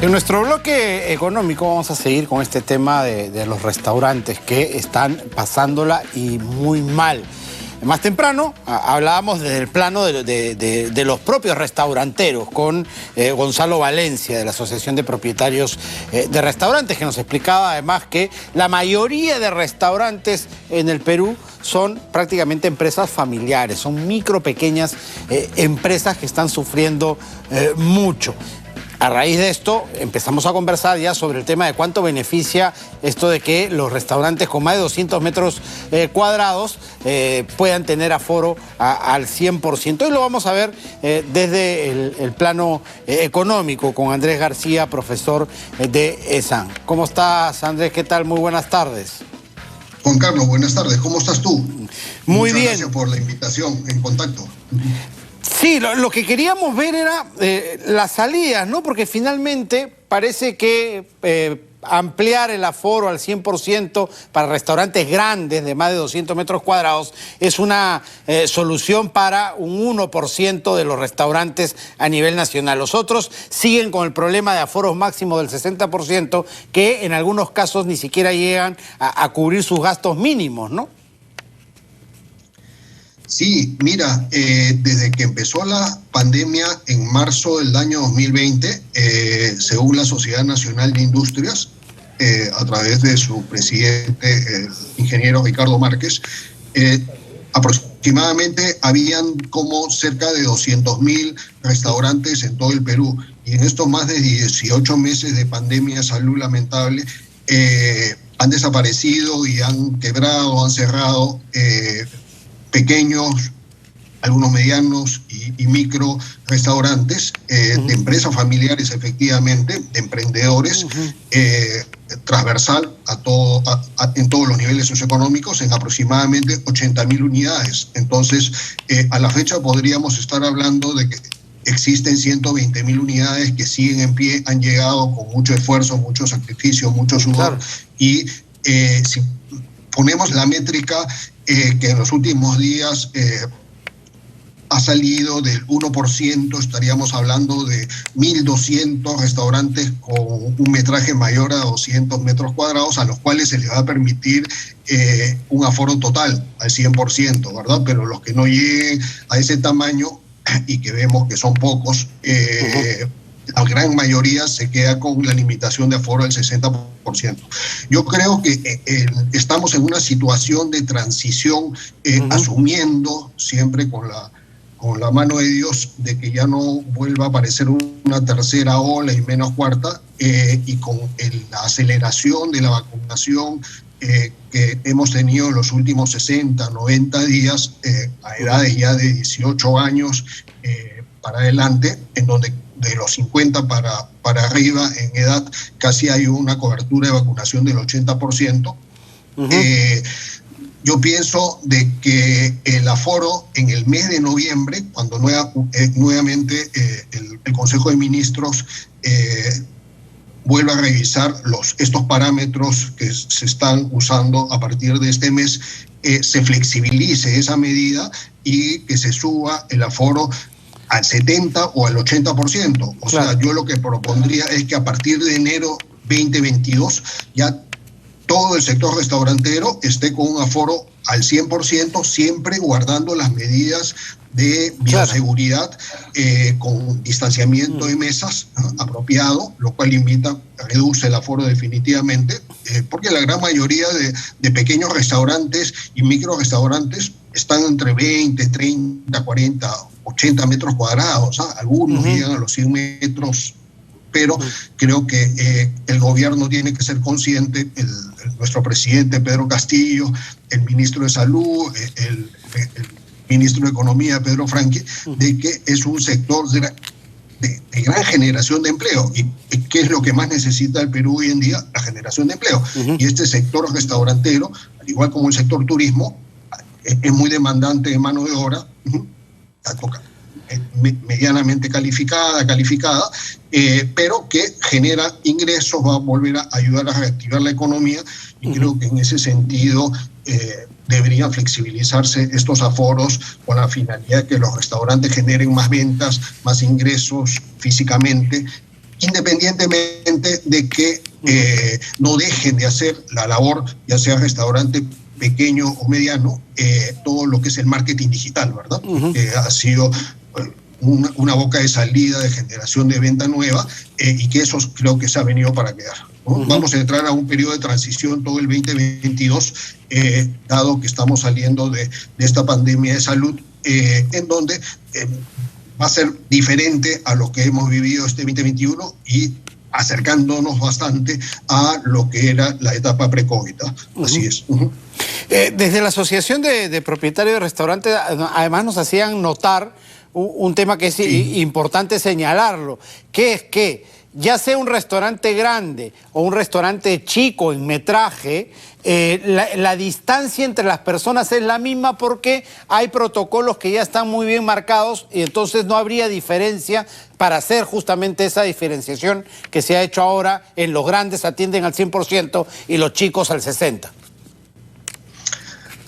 En nuestro bloque económico vamos a seguir con este tema de los restaurantes que están pasándola y muy mal. Más temprano hablábamos desde el plano de los propios restauranteros con Gonzalo Valencia de la Asociación de Propietarios de Restaurantes, que nos explicaba además que la mayoría de restaurantes en el Perú son prácticamente empresas familiares, son pequeñas empresas que están sufriendo mucho. A raíz de esto empezamos a conversar ya sobre el tema de cuánto beneficia esto de que los restaurantes con más de 200 metros cuadrados puedan tener aforo al 100%. Hoy lo vamos a ver desde el plano económico con Andrés García, profesor de ESAN. ¿Cómo estás, Andrés? ¿Qué tal? Muy buenas tardes. Juan Carlos, buenas tardes. ¿Cómo estás tú? Muy bien. Muchas gracias por la invitación en contacto. Sí, lo que queríamos ver era las salidas, ¿no? Porque finalmente parece que ampliar el aforo al 100% para restaurantes grandes de más de 200 metros cuadrados es una solución para un 1% de los restaurantes a nivel nacional. Los otros siguen con el problema de aforos máximos del 60%, que en algunos casos ni siquiera llegan a cubrir sus gastos mínimos, ¿no? Sí, mira, desde que empezó la pandemia en marzo del año 2020, según la Sociedad Nacional de Industrias, a través de su presidente, el ingeniero Ricardo Márquez, aproximadamente habían como cerca de 200.000 restaurantes en todo el Perú. Y en estos más de 18 meses de pandemia, salud lamentable, han desaparecido y han quebrado, han cerrado pequeños, algunos medianos y micro restaurantes de empresas familiares, efectivamente, de emprendedores, transversal en todos los niveles socioeconómicos, en aproximadamente 80.000 unidades. Entonces, a la fecha podríamos estar hablando de que existen 120.000 unidades que siguen en pie, han llegado con mucho esfuerzo, mucho sacrificio, mucho sudor. Claro. Y si ponemos la métrica que en los últimos días ha salido del 1%, estaríamos hablando de 1.200 restaurantes con un metraje mayor a 200 metros cuadrados, a los cuales se les va a permitir un aforo total al 100%, ¿verdad? Pero los que no lleguen a ese tamaño, y que vemos que son pocos, la gran mayoría se queda con la limitación de aforo del 60%. Yo creo que estamos en una situación de transición, asumiendo siempre con la mano de Dios de que ya no vuelva a aparecer una tercera ola y menos cuarta, y con la aceleración de la vacunación que hemos tenido en los últimos 60, 90 días, a edades ya de 18 años para adelante, en donde de los 50 para arriba en edad casi hay una cobertura de vacunación del 80%. Yo pienso de que el aforo en el mes de noviembre, cuando nuevamente el Consejo de Ministros vuelva a revisar estos parámetros que se están usando a partir de este mes, se flexibilice esa medida y que se suba el aforo al 70 o al 80%. O sea, yo lo que propondría es que a partir de enero 2022 ya todo el sector restaurantero esté con un aforo al 100%, siempre guardando las medidas de bioseguridad, con distanciamiento de mesas apropiado, lo cual reduce el aforo definitivamente, porque la gran mayoría de pequeños restaurantes y micro restaurantes están entre 20, 30, 40, 80 metros cuadrados, algunos llegan a los 100 metros, pero creo que el gobierno tiene que ser consciente, nuestro presidente Pedro Castillo, el ministro de Salud, el ministro de Economía Pedro Franque, de que es un sector de gran generación de empleo. ¿Y qué es lo que más necesita el Perú hoy en día? La generación de empleo. Y este sector restaurantero, al igual como el sector turismo, es muy demandante de mano de obra, medianamente calificada, pero que genera ingresos, va a volver a ayudar a reactivar la economía, y creo que en ese sentido deberían flexibilizarse estos aforos con la finalidad de que los restaurantes generen más ventas, más ingresos físicamente, independientemente de que no dejen de hacer la labor, ya sea restaurante pequeño o mediano, todo lo que es el marketing digital, ¿verdad? Ha sido una boca de salida, de generación de venta nueva, y que eso creo que se ha venido para quedar, ¿no? Vamos a entrar a un periodo de transición todo el 2022, dado que estamos saliendo de esta pandemia de salud, en donde va a ser diferente a lo que hemos vivido este 2021 y acercándonos bastante a lo que era la etapa pre-COVID. Así es. Desde la Asociación de Propietarios de Restaurantes, además nos hacían notar un tema que es importante señalarlo, que es que ya sea un restaurante grande o un restaurante chico en metraje, la distancia entre las personas es la misma porque hay protocolos que ya están muy bien marcados y entonces no habría diferencia para hacer justamente esa diferenciación que se ha hecho ahora. En los grandes atienden al 100% y los chicos al 60%.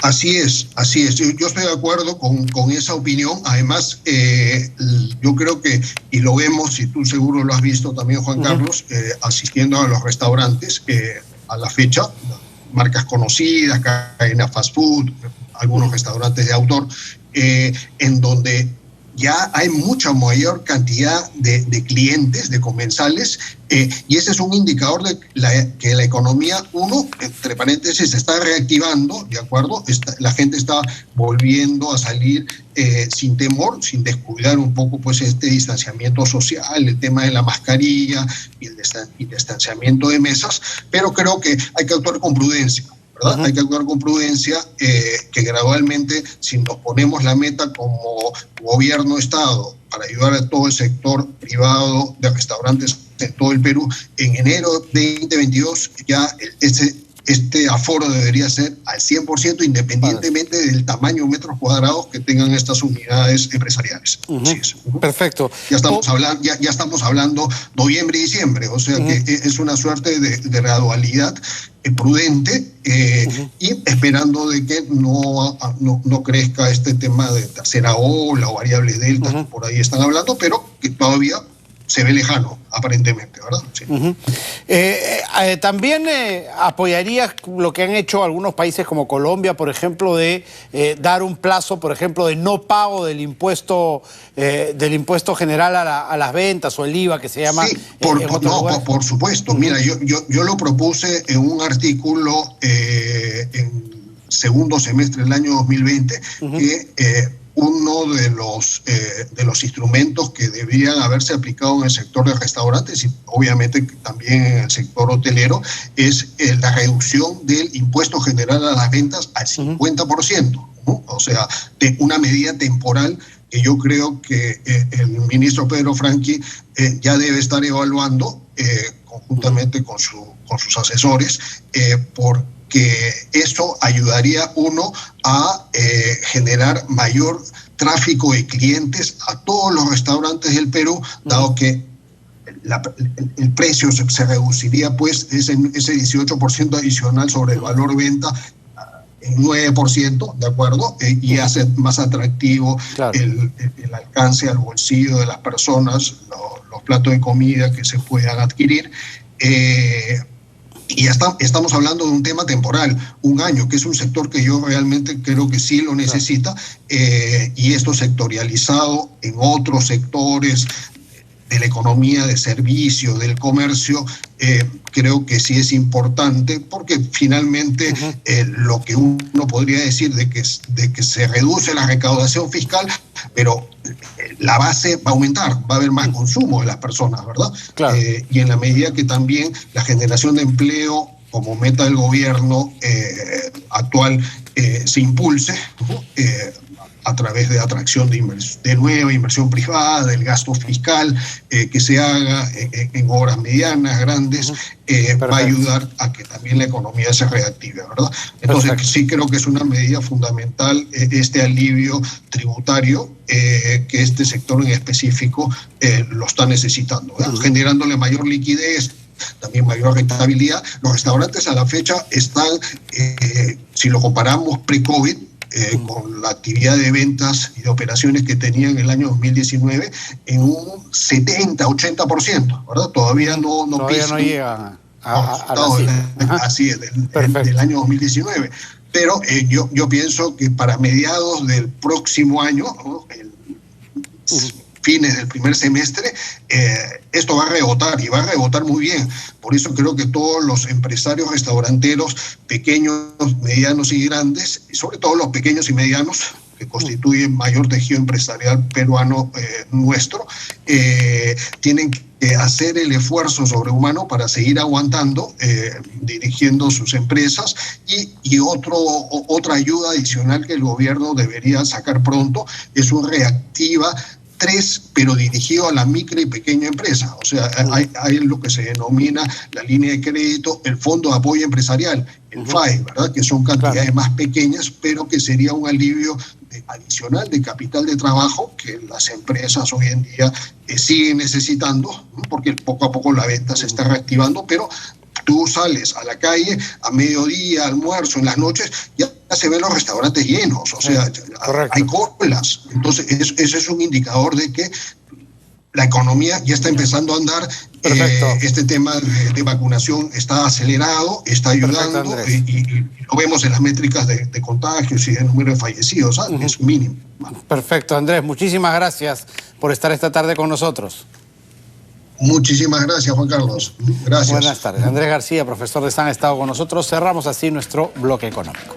Así es, así es. Yo estoy de acuerdo con esa opinión. Además, yo creo que, y lo vemos, y tú seguro lo has visto también, Juan Carlos, asistiendo a los restaurantes, a la fecha, marcas conocidas, cadenas fast food, algunos restaurantes de autor, en donde ya hay mucha mayor cantidad de clientes, de comensales, y ese es un indicador de que la economía, entre paréntesis, se está reactivando, ¿de acuerdo? La gente está volviendo a salir sin temor, sin descuidar un poco pues este distanciamiento social, el tema de la mascarilla y el distanciamiento de mesas, pero creo que hay que actuar con prudencia, ¿verdad? Hay que actuar con prudencia, que gradualmente, si nos ponemos la meta como gobierno, Estado, para ayudar a todo el sector privado de restaurantes en todo el Perú, en enero de 2022 ya este aforo debería ser al 100%, independientemente del tamaño en metros cuadrados que tengan estas unidades empresariales. Así es. Perfecto. Ya estamos hablando noviembre y diciembre, o sea que es una suerte de gradualidad prudente, y esperando de que no crezca este tema de tercera ola o variables delta que por ahí están hablando, pero que todavía se ve lejano, aparentemente, ¿verdad? Sí. También apoyarías lo que han hecho algunos países como Colombia, por ejemplo, de dar un plazo, por ejemplo, de no pago del impuesto general a las ventas, o el IVA que se llama. Sí, por supuesto. Mira, yo lo propuse en un artículo en segundo semestre del año 2020, que uno de los instrumentos que debían haberse aplicado en el sector de restaurantes y obviamente también en el sector hotelero es la reducción del impuesto general a las ventas al 50%, ¿no? O sea, de una medida temporal que yo creo que el ministro Pedro Franchi ya debe estar evaluando conjuntamente con sus asesores, porque eso ayudaría a generar mayor tráfico de clientes a todos los restaurantes del Perú, dado que el precio se reduciría pues ese 18% adicional sobre el valor venta en 9%, ¿de acuerdo? Y hace más atractivo el alcance al bolsillo de las personas, los platos de comida que se puedan adquirir. Y ya estamos hablando de un tema temporal, un año, que es un sector que yo realmente creo que sí lo necesita, y esto sectorializado en otros sectores de la economía, de servicio, del comercio, creo que sí es importante, porque finalmente lo que uno podría decir de que se reduce la recaudación fiscal, pero la base va a aumentar, va a haber más consumo de las personas, ¿verdad? Claro. Y en la medida que también la generación de empleo como meta del gobierno actual se impulse, a través de atracción de nueva inversión privada, del gasto fiscal que se haga en obras medianas, grandes, va a ayudar a que también la economía se reactive, ¿verdad? Entonces sí creo que es una medida fundamental este alivio tributario, que este sector en específico lo está necesitando, generándole mayor liquidez, también mayor rentabilidad. Los restaurantes a la fecha están, si lo comparamos pre-COVID, con la actividad de ventas y de operaciones que tenía en el año 2019 en un 70-80%, ¿verdad? Todavía no llega a la cifra. Así es, del año 2019. Pero yo pienso que para mediados del próximo año, ¿no? Fines del primer semestre, esto va a rebotar, y va a rebotar muy bien. Por eso creo que todos los empresarios restauranteros, pequeños, medianos y grandes, y sobre todo los pequeños y medianos, que constituyen mayor tejido empresarial peruano nuestro, tienen que hacer el esfuerzo sobrehumano para seguir aguantando, dirigiendo sus empresas, y otra ayuda adicional que el gobierno debería sacar pronto es un Reactiva 3, pero dirigido a la micro y pequeña empresa. O sea, hay lo que se denomina la línea de crédito, el fondo de apoyo empresarial, el FAE, ¿verdad? Que son cantidades más pequeñas, pero que sería un alivio adicional de capital de trabajo que las empresas hoy en día siguen necesitando, ¿no? Porque poco a poco la venta se está reactivando, pero tú sales a la calle a mediodía, almuerzo, en las noches, ya se ven los restaurantes llenos, o sea, hay colas. Entonces, ese es un indicador de que la economía ya está empezando a andar. Este tema de vacunación está acelerado, está ayudando, y lo vemos en las métricas de contagios y de número de fallecidos, es mínimo. Perfecto, Andrés, muchísimas gracias por estar esta tarde con nosotros. Muchísimas gracias, Juan Carlos. Gracias. Buenas tardes. Andrés García, profesor de SAN, ha estado con nosotros. Cerramos así nuestro bloque económico.